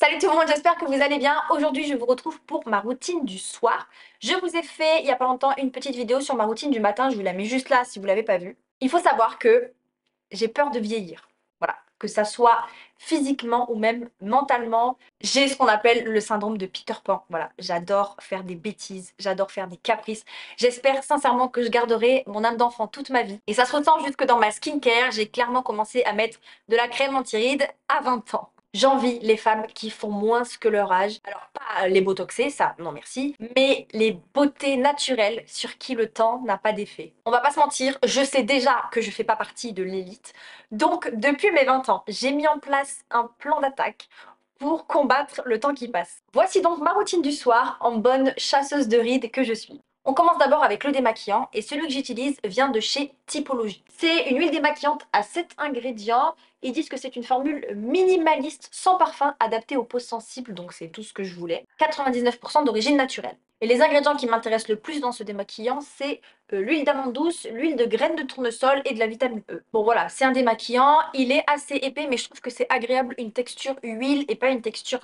Salut tout le monde, j'espère que vous allez bien. Aujourd'hui, je vous retrouve pour ma routine du soir. Je vous ai fait il y a pas longtemps une petite vidéo sur ma routine du matin. Je vous la mets juste là si vous l'avez pas vue. Il faut savoir que j'ai peur de vieillir. Voilà, que ça soit physiquement ou même mentalement. J'ai ce qu'on appelle le syndrome de Peter Pan. Voilà, j'adore faire des bêtises, j'adore faire des caprices. J'espère sincèrement que je garderai mon âme d'enfant toute ma vie. Et ça se ressent jusque dans ma skincare. J'ai clairement commencé à mettre de la crème anti-rides à 20 ans. J'envie les femmes qui font moins que leur âge. Alors, pas les botoxées, ça, non merci, mais les beautés naturelles sur qui le temps n'a pas d'effet. On va pas se mentir, je sais déjà que je fais pas partie de l'élite. Donc, depuis mes 20 ans, j'ai mis en place un plan d'attaque pour combattre le temps qui passe. Voici donc ma routine du soir en bonne chasseuse de rides que je suis. On commence d'abord avec le démaquillant et celui que j'utilise vient de chez Typologie. C'est une huile démaquillante à 7 ingrédients. Ils disent que c'est une formule minimaliste sans parfum adaptée aux peaux sensibles, donc c'est tout ce que je voulais. 99% d'origine naturelle. Et les ingrédients qui m'intéressent le plus dans ce démaquillant, c'est l'huile d'amande douce, l'huile de graines de tournesol et de la vitamine E. Bon voilà, c'est un démaquillant, il est assez épais, mais je trouve que c'est agréable une texture huile et pas une texture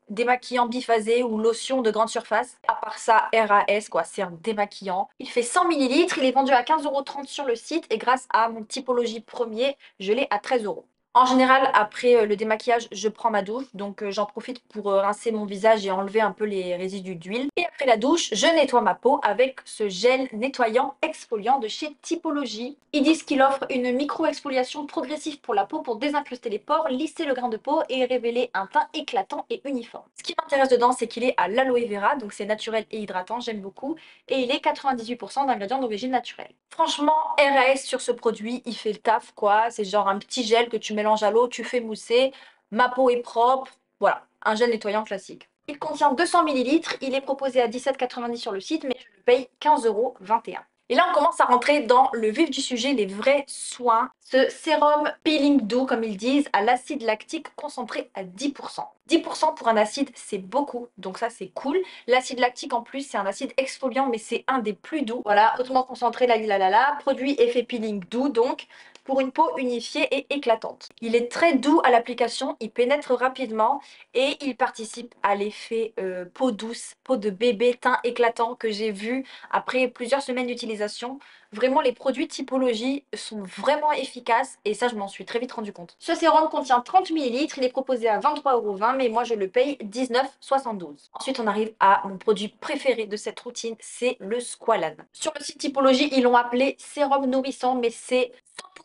démaquillant biphasé ou lotion de grande surface. À part ça, RAS quoi, c'est un démaquillant. Il fait 100 millilitres, il est vendu à 15,30 € sur le site et grâce à mon typologie premier, je l'ai à 13 €. En général, après le démaquillage, je prends ma douche, donc j'en profite pour rincer mon visage et enlever un peu les résidus d'huile. Et après la douche, je nettoie ma peau avec ce gel nettoyant exfoliant de chez Typologie. Ils disent qu'il offre une micro-exfoliation progressive pour la peau pour désincruster les pores, lisser le grain de peau et révéler un teint éclatant et uniforme. Ce qui m'intéresse dedans, c'est qu'il est à l'aloe vera, donc c'est naturel et hydratant, j'aime beaucoup, et il est 98% d'ingrédients d'origine naturelle. Franchement, RAS sur ce produit, il fait le taf quoi, c'est genre un petit gel que tu mélanges à l'eau, tu fais mousser, ma peau est propre, voilà, un gel nettoyant classique. Il contient 200 millilitres, il est proposé à 17,90 € sur le site, mais je le paye 15,21 €. Et là, on commence à rentrer dans le vif du sujet, les vrais soins. Ce sérum peeling doux, comme ils disent, à l'acide lactique concentré à 10%. 10% pour un acide, c'est beaucoup, donc ça, c'est cool. L'acide lactique, en plus, c'est un acide exfoliant, mais c'est un des plus doux. Voilà, hautement concentré, la. Produit effet peeling doux, donc, pour une peau unifiée et éclatante. Il est très doux à l'application, il pénètre rapidement et il participe à l'effet peau douce, peau de bébé, teint éclatant que j'ai vu après plusieurs semaines d'utilisation. Vraiment, les produits Typologie sont vraiment efficaces et ça, je m'en suis très vite rendu compte. Ce sérum contient 30 millilitres, il est proposé à 23,20 €, mais moi, je le paye 19,72 €. Ensuite, on arrive à mon produit préféré de cette routine, c'est le Squalane. Sur le site Typologie, ils l'ont appelé sérum nourrissant, mais c'est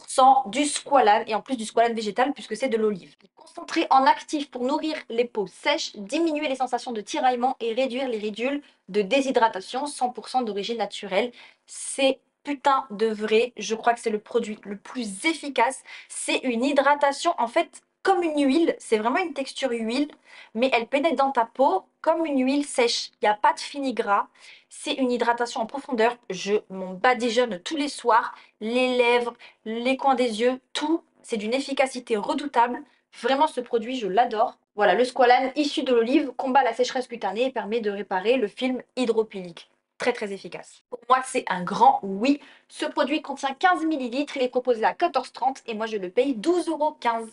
100% du squalane et en plus du squalane végétal puisque c'est de l'olive. Concentré en actif pour nourrir les peaux sèches, diminuer les sensations de tiraillement et réduire les ridules de déshydratation, 100% d'origine naturelle. C'est putain de vrai, je crois que c'est le produit le plus efficace. C'est une hydratation en fait comme une huile, c'est vraiment une texture huile, mais elle pénètre dans ta peau comme une huile sèche. Il n'y a pas de fini gras, c'est une hydratation en profondeur. Je m'en badigeonne tous les soirs, les lèvres, les coins des yeux, tout. C'est d'une efficacité redoutable. Vraiment, ce produit, je l'adore. Voilà, le squalane issu de l'olive combat la sécheresse cutanée et permet de réparer le film hydropilique. Très très efficace. Pour moi, c'est un grand oui. Ce produit contient 15 millilitres, il est proposé à 14,30 € et moi je le paye 12,15 €.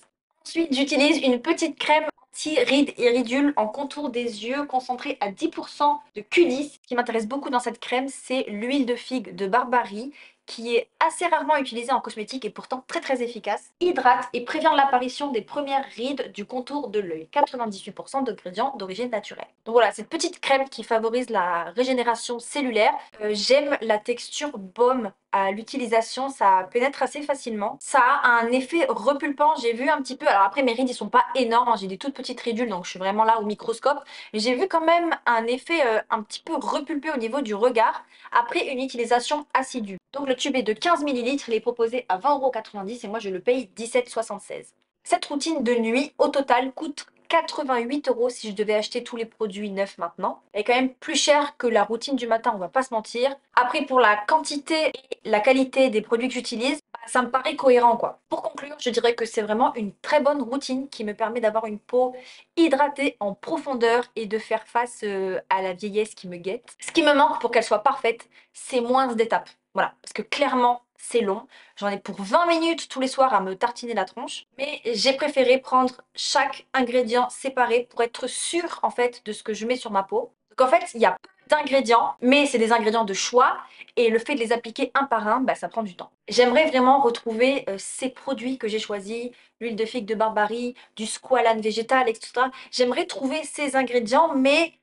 Ensuite, j'utilise une petite crème anti-rides et ridules en contour des yeux concentrée à 10% de Q10. Ce qui m'intéresse beaucoup dans cette crème, c'est l'huile de figue de Barbarie qui est assez rarement utilisée en cosmétique et pourtant très très efficace. Hydrate et prévient l'apparition des premières rides du contour de l'œil. 98% d'ingrédients d'origine naturelle. Donc voilà, cette petite crème qui favorise la régénération cellulaire. J'aime la texture baume à l'utilisation, ça pénètre assez facilement. Ça a un effet repulpant, j'ai vu un petit peu, alors après mes rides ils sont pas énormes, hein, j'ai des toutes petites ridules donc je suis vraiment là au microscope, mais j'ai vu quand même un effet un petit peu repulpé au niveau du regard après une utilisation assidue. Donc le tube est de 15 millilitres, il est proposé à 20,90 € et moi je le paye 17,76 €. Cette routine de nuit au total coûte 88 € si je devais acheter tous les produits neufs maintenant. Elle est quand même plus chère que la routine du matin, on va pas se mentir. Après, pour la quantité et la qualité des produits que j'utilise, bah, ça me paraît cohérent quoi. Pour conclure, je dirais que c'est vraiment une très bonne routine qui me permet d'avoir une peau hydratée en profondeur et de faire face à la vieillesse qui me guette. Ce qui me manque pour qu'elle soit parfaite, c'est moins d'étapes. Voilà, parce que clairement, c'est long. J'en ai pour 20 minutes tous les soirs à me tartiner la tronche. Mais j'ai préféré prendre chaque ingrédient séparé pour être sûre en fait de ce que je mets sur ma peau. Donc en fait, il y a peu d'ingrédients, mais c'est des ingrédients de choix. Et le fait de les appliquer un par un, bah, ça prend du temps. J'aimerais vraiment retrouver ces produits que j'ai choisis, l'huile de figue de Barbarie, du squalane végétal, etc. J'aimerais trouver ces ingrédients, mais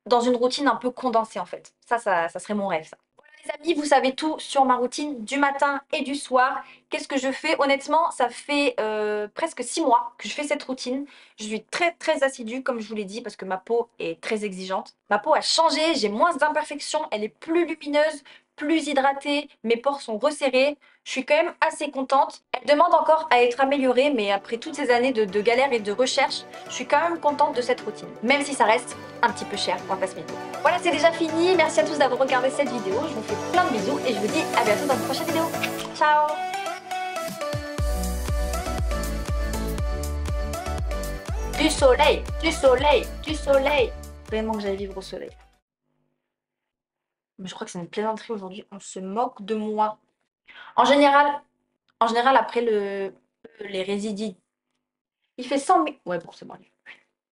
dans une routine un peu condensée en fait. Ça serait mon rêve, ça. Voilà les amis, vous savez tout sur ma routine du matin et du soir. Qu'est-ce que je fais? Honnêtement, ça fait presque 6 mois que je fais cette routine. Je suis très très assidue, comme je vous l'ai dit, parce que ma peau est très exigeante. Ma peau a changé, j'ai moins d'imperfections, elle est plus lumineuse, plus hydratée, mes pores sont resserrés. Je suis quand même assez contente. Elle demande encore à être améliorée, mais après toutes ces années de galère et de recherche, je suis quand même contente de cette routine. Même si ça reste un petit peu cher, on va pas se mentir. Voilà, c'est déjà fini. Merci à tous d'avoir regardé cette vidéo. Je vous fais plein de bisous et je vous dis à bientôt dans une prochaine vidéo. Ciao! Du soleil, du soleil, du soleil. Vraiment que j'allais vivre au soleil. Mais je crois que c'est une plaisanterie aujourd'hui. On se moque de moi. En général, après les résidus, il fait 100 000. Ouais, bon, c'est bon.